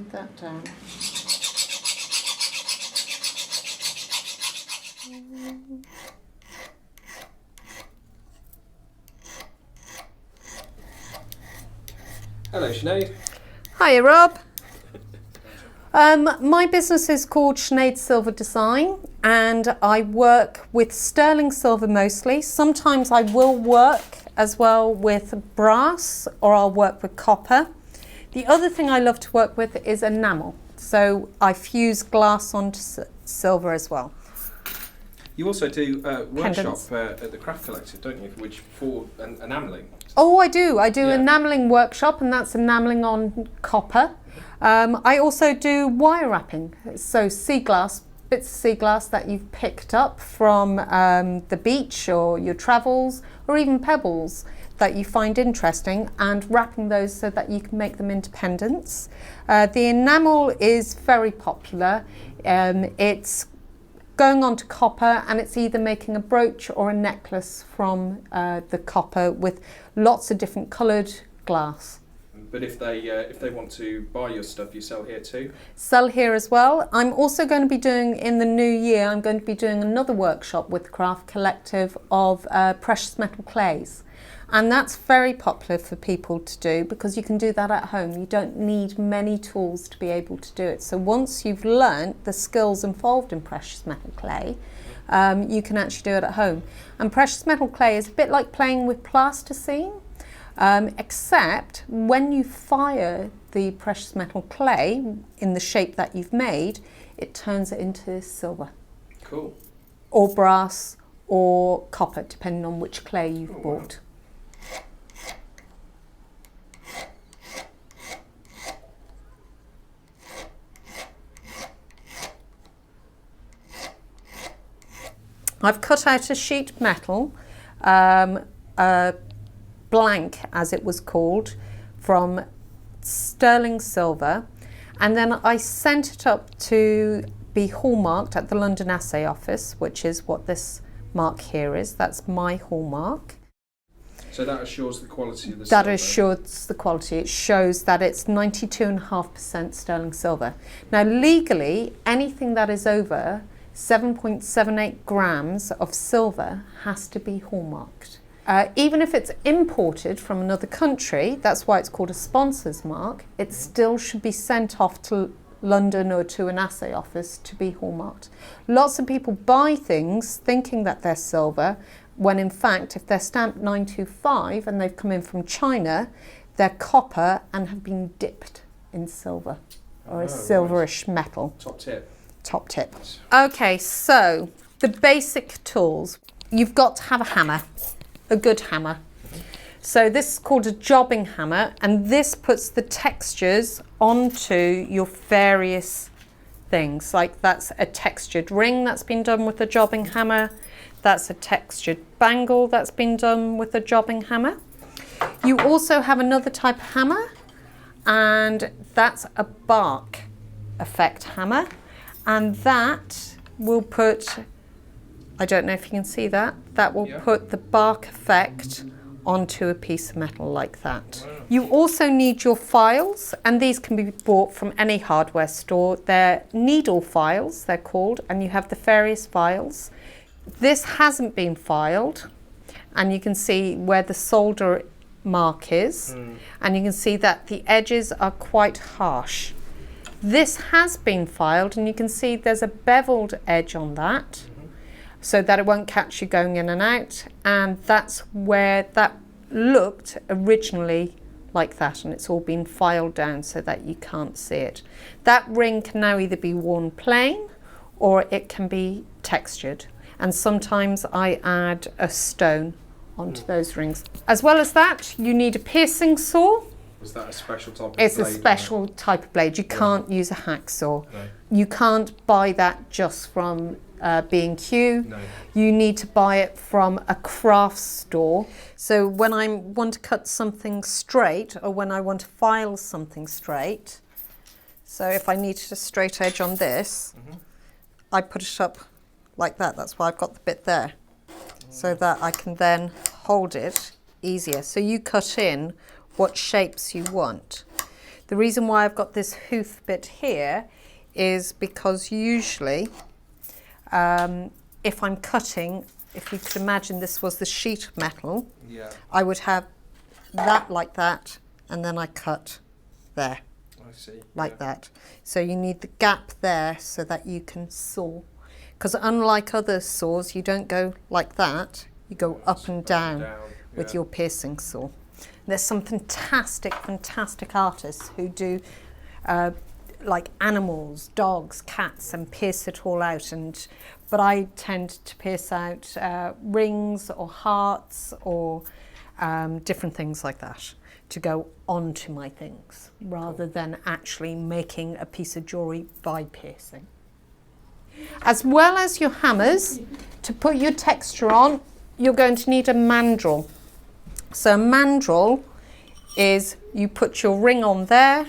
smooth that down. Hello, Sinead. Hiya, Rob. My business is called Sinead Silver Design, and I work with sterling silver mostly. Sometimes I will work as well with brass, or I'll work with copper. The other thing I love to work with is enamel. So I fuse glass onto silver as well. You also do workshop Pendants. at the Craft Collective, don't you? Which for enamelling. Oh, I do. I do Yeah. enamelling workshop, and that's enamelling on copper. I also do wire wrapping. So sea glass, bits of sea glass that you've picked up from the beach or your travels, or even pebbles that you find interesting, and wrapping those so that you can make them into pendants. The enamel is very popular. It's going on to copper, and it's either making a brooch or a necklace from the copper with lots of different coloured glass. But if they want to buy your stuff, you sell here too? Sell here as well. I'm also going to be doing, in the new year, I'm going to be doing another workshop with Craft Collective of precious metal clays. And that's very popular for people to do because you can do that at home. You don't need many tools to be able to do it. So once you've learnt the skills involved in precious metal clay, you can actually do it at home. And precious metal clay is a bit like playing with plasticine, except when you fire the precious metal clay in the shape that you've made, it turns it into silver. Cool. Or brass or copper, depending on which clay you've bought. I've cut out a sheet of metal, blank as it was called, from sterling silver, and then I sent it up to be hallmarked at the London Assay Office, which is what this mark here is. That's my hallmark. So that assures the quality of the That silver? assures the quality. It shows that it's 92.5% sterling silver. Now legally, anything that is over 7.78 grams of silver has to be hallmarked. Even if it's imported from another country, that's why it's called a sponsor's mark, it still should be sent off to London or to an assay office to be hallmarked. Lots of people buy things thinking that they're silver, when in fact, if they're stamped 925 and they've come in from China, they're copper and have been dipped in silver, or a silverish metal. Top tip. Top tip. Okay, so the basic tools. You've got to have a hammer, a good hammer. So this is called a jobbing hammer, and this puts the textures onto your various things. Like that's a textured ring that's been done with a jobbing hammer. That's a textured bangle that's been done with a jobbing hammer. You also have another type of hammer, and that's a bark effect hammer. And that will put, I don't know if you can see that, that will put the bark effect onto a piece of metal like that. Wow. You also need your files, and these can be bought from any hardware store. They're needle files, they're called, and you have the various files. This hasn't been filed, and you can see where the solder mark is, and you can see that the edges are quite harsh. This has been filed, and you can see there's a beveled edge on that, so that it won't catch you going in and out, and that's where that looked originally like that, and it's all been filed down so that you can't see it. That ring can now either be worn plain or it can be textured, and sometimes I add a stone onto those rings. As well as that, you need a piercing saw. Was that a special type of blade? It's a blade, special type of blade. You can't use a hacksaw. No. You can't buy that just from B&Q. No. You need to buy it from a craft store. So when I want to cut something straight, or when I want to file something straight, so if I needed a straight edge on this, I put it up like that. That's why I've got the bit there, so that I can then hold it easier. So you cut in what shapes you want. The reason why I've got this hoof bit here is because usually if I'm cutting, if you could imagine this was the sheet of metal, I would have that like that, and then I cut there. I see. Like that. So you need the gap there so that you can saw. Because unlike other saws, you don't go like that, you go up and down with your piercing saw. There's some fantastic artists who do like animals, dogs, cats, and pierce it all out. But I tend to pierce out rings or hearts or different things like that to go onto my things, rather than actually making a piece of jewellery by piercing. As well as your hammers, to put your texture on, you're going to need a mandrel. So a mandrel is you put your ring on there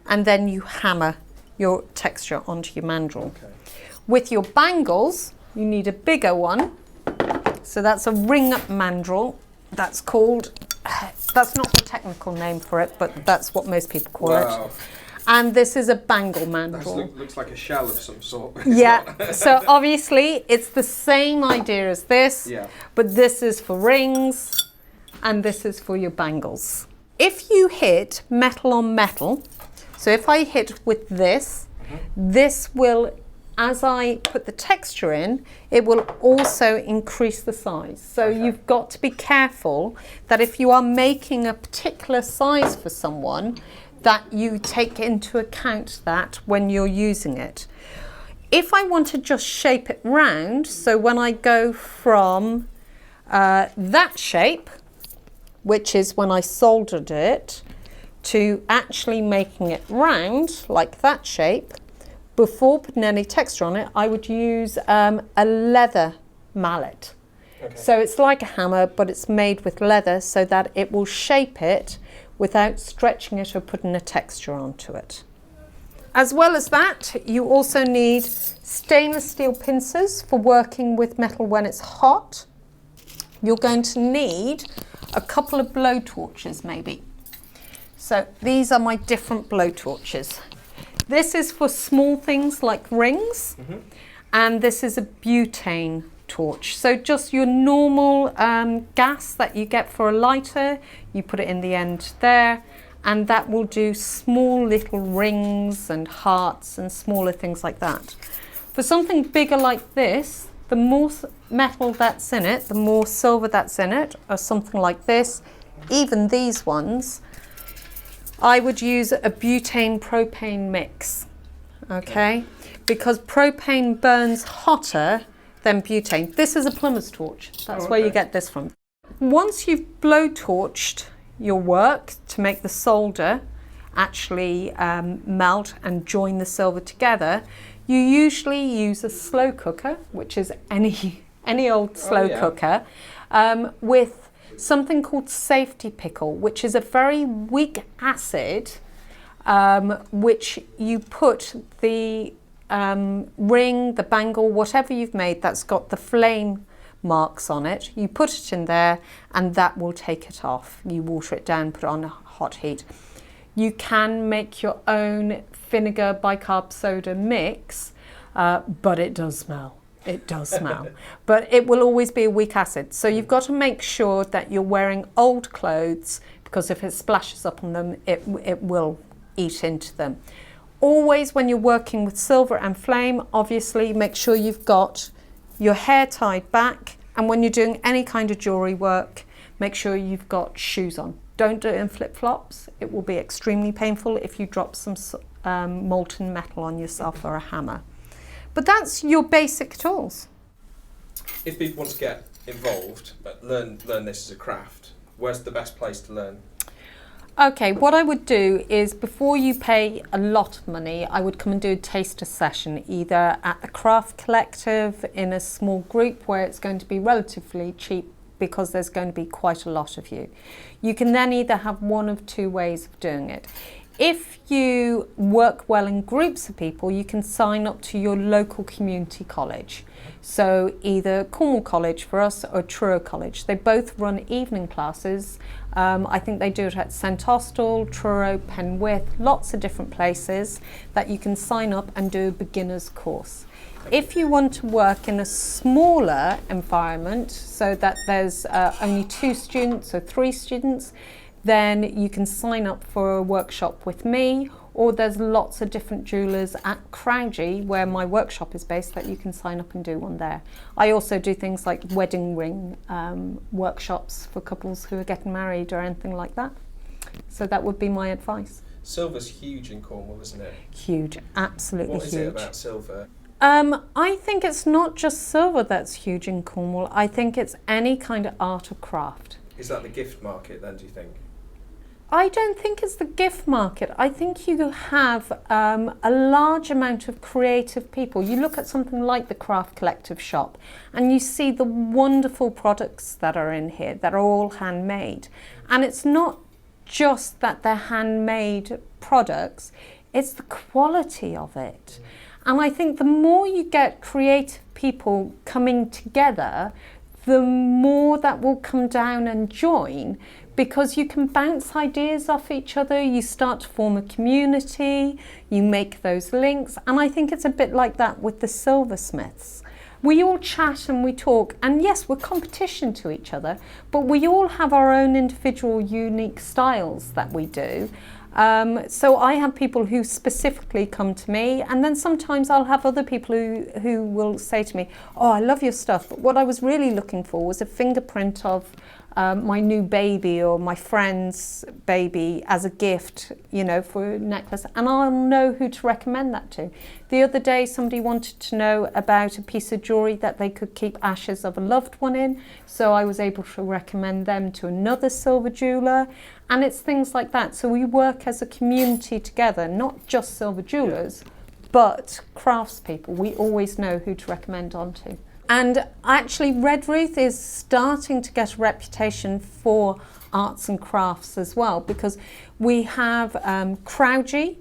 and then you hammer your texture onto your mandrel. Okay. With your bangles, you need a bigger one. So that's a ring mandrel. That's called, that's not the technical name for it, but that's what most people call it. And this is a bangle mandrel. Looks like a shell of some sort. Yeah, so obviously it's the same idea as this, but this is for rings and this is for your bangles. If you hit metal on metal, so if I hit with this, this will, as I put the texture in, it will also increase the size. So you've got to be careful that if you are making a particular size for someone, that you take into account that when you're using it. If I want to just shape it round, so when I go from that shape, which is when I soldered it, to actually making it round, like that shape, before putting any texture on it, I would use a leather mallet. So it's like a hammer, but it's made with leather so that it will shape it without stretching it or putting a texture onto it. As well as that, you also need stainless steel pincers for working with metal when it's hot. You're going to need a couple of blow torches maybe. So these are my different blow torches. This is for small things like rings, and this is a butane torch. So just your normal gas that you get for a lighter, you put it in the end there, and that will do small little rings and hearts and smaller things like that. For something bigger like this, the more metal that's in it, the more silver that's in it, or something like this, even these ones, I would use a butane propane mix, okay? Because propane burns hotter than butane. This is a plumber's torch. That's where you get this from. Once you've blow torched your work to make the solder actually melt and join the silver together, you usually use a slow cooker, which is any old slow cooker, with something called safety pickle, which is a very weak acid, which you put the ring, the bangle, whatever you've made that's got the flame marks on it, you put it in there and that will take it off. You water it down, put it on hot heat. You can make your own vinegar bicarb soda mix, but it does smell. It does smell, but it will always be a weak acid. So you've got to make sure that you're wearing old clothes, because if it splashes up on them, it will eat into them. Always when you're working with silver and flame, obviously make sure you've got your hair tied back, and when you're doing any kind of jewellery work, make sure you've got shoes on. Don't do it in flip-flops. It will be extremely painful if you drop some molten metal on yourself or a hammer. But that's your basic tools. If people want to get involved, but learn this as a craft, where's the best place to learn? Okay, what I would do is before you pay a lot of money, I would come and do a taster session, either at the Craft Collective in a small group where it's going to be relatively cheap because there's going to be quite a lot of you. You can then either have one of two ways of doing it. If you work well in groups of people, you can sign up to your local community college. So either Cornwall College for us or Truro College. They both run evening classes. I think they do it at St Austell, Truro, Penwith, lots of different places that you can sign up and do a beginner's course. If you want to work in a smaller environment, so that there's only 2 students or 3 students, then you can sign up for a workshop with me, or there's lots of different jewellers at Crowdie, where my workshop is based, that you can sign up and do one there. I also do things like wedding ring workshops for couples who are getting married or anything like that. So that would be my advice. Silver's huge in Cornwall, isn't it? Huge, absolutely huge. What is it about silver? I think it's not just silver that's huge in Cornwall. I think it's any kind of art or craft. Is that the gift market then, do you think? I don't think it's the gift market. I think you have a large amount of creative people. You look at something like the Craft Collective shop and you see the wonderful products that are in here that are all handmade. And it's not just that they're handmade products, it's the quality of it. And I think the more you get creative people coming together, the more that will come down and join, because you can bounce ideas off each other, you start to form a community, you make those links. And I think it's a bit like that with the silversmiths. We all chat and we talk, and yes, we're competition to each other, but we all have our own individual unique styles that we do. So I have people who specifically come to me, and then sometimes I'll have other people who will say to me, oh, I love your stuff, but what I was really looking for was a fingerprint of my new baby or my friend's baby as a gift, you know, for a necklace, and I'll know who to recommend that to. The other day somebody wanted to know about a piece of jewellery that they could keep ashes of a loved one in, so I was able to recommend them to another silver jeweller. And it's things like that. So we work as a community together, not just silver jewellers, but craftspeople. We always know who to recommend on to. And actually Redruth is starting to get a reputation for arts and crafts as well, because we have Crowdie,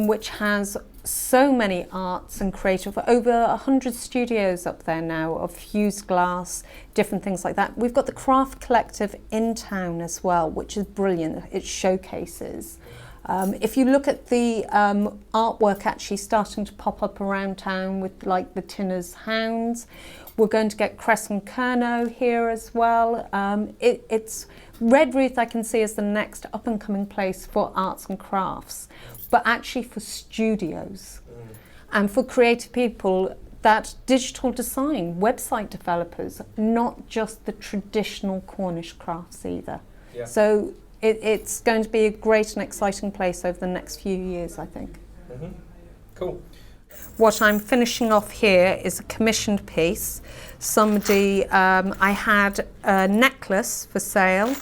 which has so many arts and creative, over 100 studios up there now of fused glass, different things like that. We've got the Craft Collective in town as well, which is brilliant. It showcases. If you look at the artwork actually starting to pop up around town with like the Tinner's Hounds, we're going to get Crescent Kerno here as well. It's Redruth I can see as the next up and coming place for arts and crafts, but actually for studios and for creative people, that digital design, website developers, not just the traditional Cornish crafts either. Yeah. So it's going to be a great and exciting place over the next few years, I think. Mm-hmm. Cool. What I'm finishing off here is a commissioned piece. Somebody, I had a necklace for sale,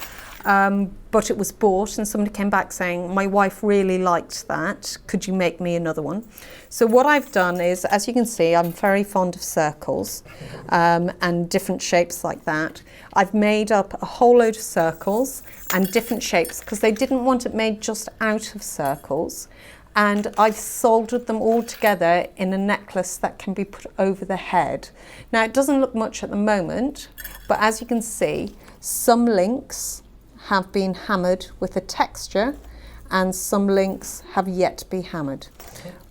but it was bought, and somebody came back saying, my wife really liked that, could you make me another one? So what I've done is, as you can see, I'm very fond of circles and different shapes like that. I've made up a whole load of circles and different shapes because they didn't want it made just out of circles. And I've soldered them all together in a necklace that can be put over the head. Now it doesn't look much at the moment, but as you can see, some links have been hammered with a texture and some links have yet to be hammered.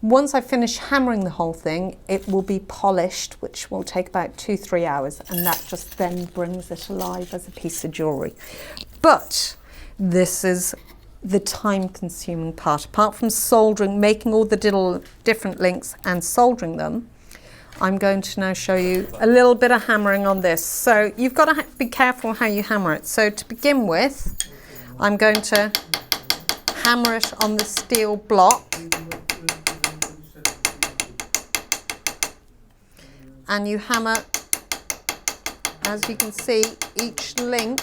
Once I finish hammering the whole thing, it will be polished, which will take about 2-3 hours, and that just then brings it alive as a piece of jewellery. But this is the time-consuming part. Apart from soldering, making all the different links and soldering them, I'm going to now show you a little bit of hammering on this. So you've got to be careful how you hammer it. So to begin with, I'm going to hammer it on the steel block. And you hammer, as you can see, each link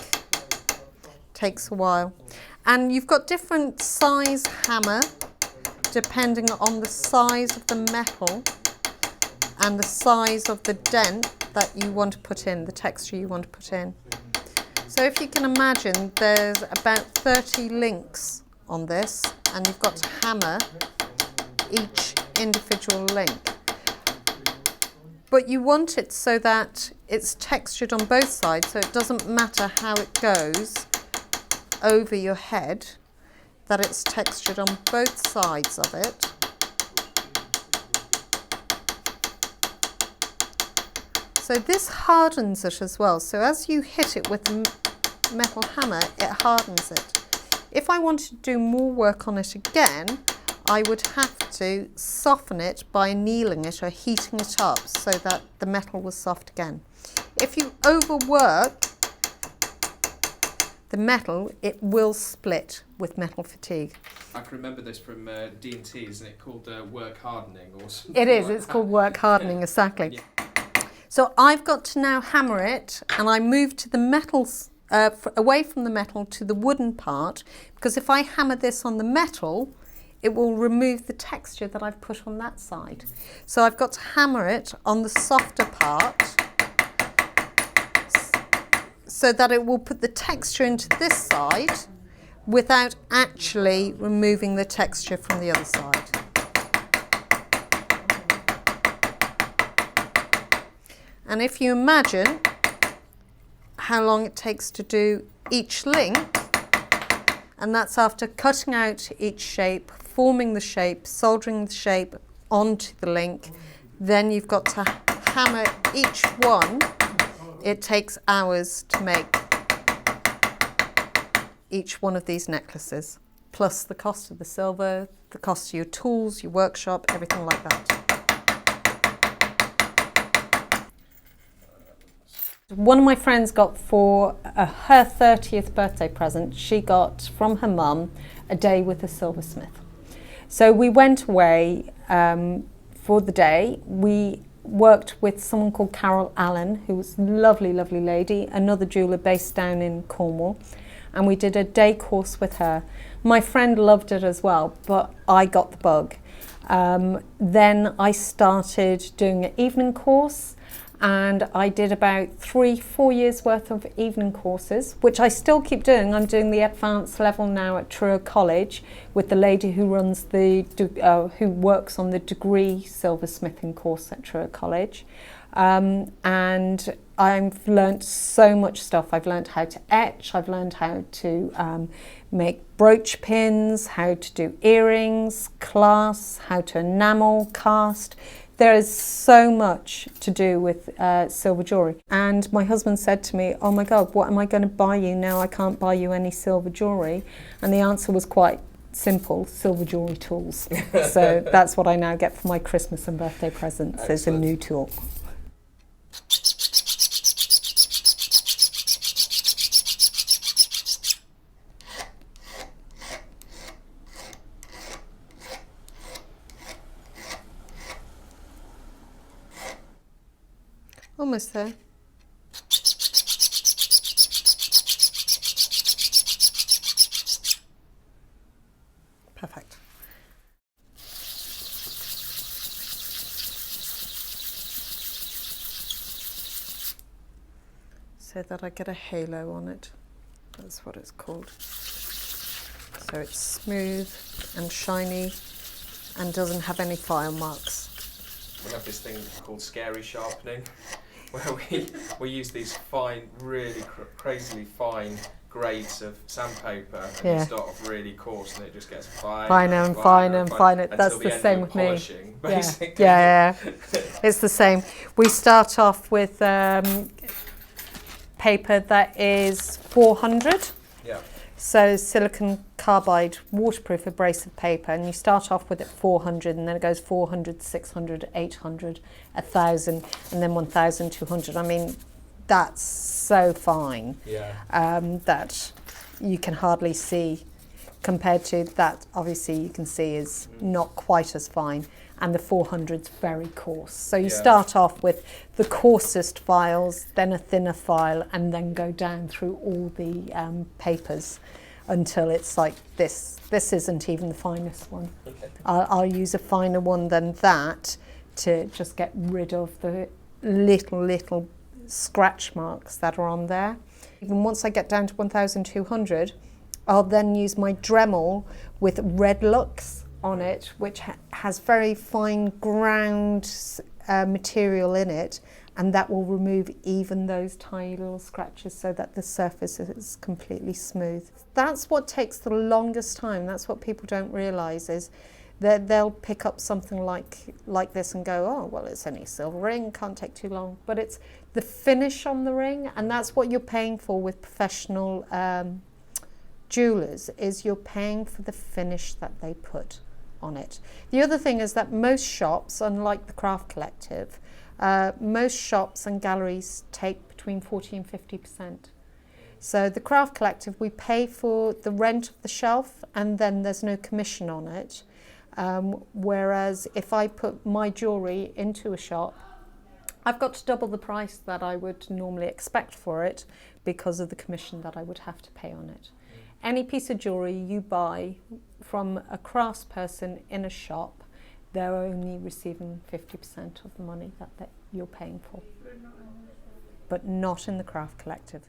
takes a while. And you've got different size hammer depending on the size of the metal and the size of the dent that you want to put in, the texture you want to put in. So if you can imagine, there's about 30 links on this, and you've got to hammer each individual link. But you want it so that it's textured on both sides, so it doesn't matter how it goes over your head, that it's textured on both sides of it. So this hardens it as well. So as you hit it with the metal hammer, it hardens it. If I wanted to do more work on it again, I would have to soften it by annealing it or heating it up so that the metal was soft again. If you overwork the metal, it will split with metal fatigue. I can remember this from D&T, isn't it called work hardening or something? It is, like it's that. called work hardening, exactly. Yeah. So I've got to now hammer it, and I move to the metals, away from the metal to the wooden part, because if I hammer this on the metal, it will remove the texture that I've put on that side. So I've got to hammer it on the softer part so that it will put the texture into this side without actually removing the texture from the other side. And if you imagine how long it takes to do each link, and that's after cutting out each shape, forming the shape, soldering the shape onto the link, then you've got to hammer each one. It takes hours to make each one of these necklaces, plus the cost of the silver, the cost of your tools, your workshop, everything like that. One of my friends got for her 30th birthday present, she got from her mum a day with a silversmith. So we went away for the day. We worked with someone called Carol Allen, who was a lovely, lovely lady, another jeweller based down in Cornwall. And we did a day course with her. My friend loved it as well, but I got the bug. Then I started doing an evening course, and I did about 3-4 years worth of evening courses, which I still keep doing. I'm doing the advanced level now at Truro College with the lady who runs who works on the degree silversmithing course at Truro College. And I've learnt so much stuff. I've learnt how to etch, I've learned how to make brooch pins, how to do earrings, clasps, how to enamel, cast. There is so much to do with silver jewellery. And my husband said to me, oh my God, what am I going to buy you now? I can't buy you any silver jewellery. And the answer was quite simple, silver jewellery tools. So that's what I now get for my Christmas and birthday presents. Excellent. Is a new tool. Almost there. Perfect. So that I get a halo on it. That's what it's called. So it's smooth and shiny and doesn't have any file marks. We have this thing called scary sharpening, where we use these fine, really crazily fine grades of sandpaper, and you start off really coarse, and it just gets finer and finer. That's the same with me. Basically. Yeah. It's the same. We start off with paper that is 400. Yeah. So silicon carbide waterproof abrasive paper, and you start off with it 400, and then it goes 400, 600, 800, 1,000, and then 1,200. I mean, that's so fine that you can hardly see, compared to that obviously you can see is not quite as fine, and the 400's very coarse. So you start off with the coarsest files, then a thinner file, and then go down through all the papers until it's like this. This isn't even the finest one. Okay. I'll use a finer one than that to just get rid of the little scratch marks that are on there. Even once I get down to 1,200, I'll then use my Dremel with red looks on it, which has very fine ground material in it, and that will remove even those tiny little scratches so that the surface is completely smooth. That's what takes the longest time. That's what people don't realise, is that they'll pick up something like this and go, oh, well, it's only a silver ring, can't take too long. But it's the finish on the ring, and that's what you're paying for with professional jewellers, is you're paying for the finish that they put on it. The other thing is that most shops, unlike the Craft Collective, most shops and galleries take between 40 and 50%. So the Craft Collective, we pay for the rent of the shelf, and then there's no commission on it. Whereas if I put my jewellery into a shop, I've got to double the price that I would normally expect for it because of the commission that I would have to pay on it. Any piece of jewellery you buy from a craftsperson in a shop, they're only receiving 50% of the money that you're paying for. But not in the Craft Collective.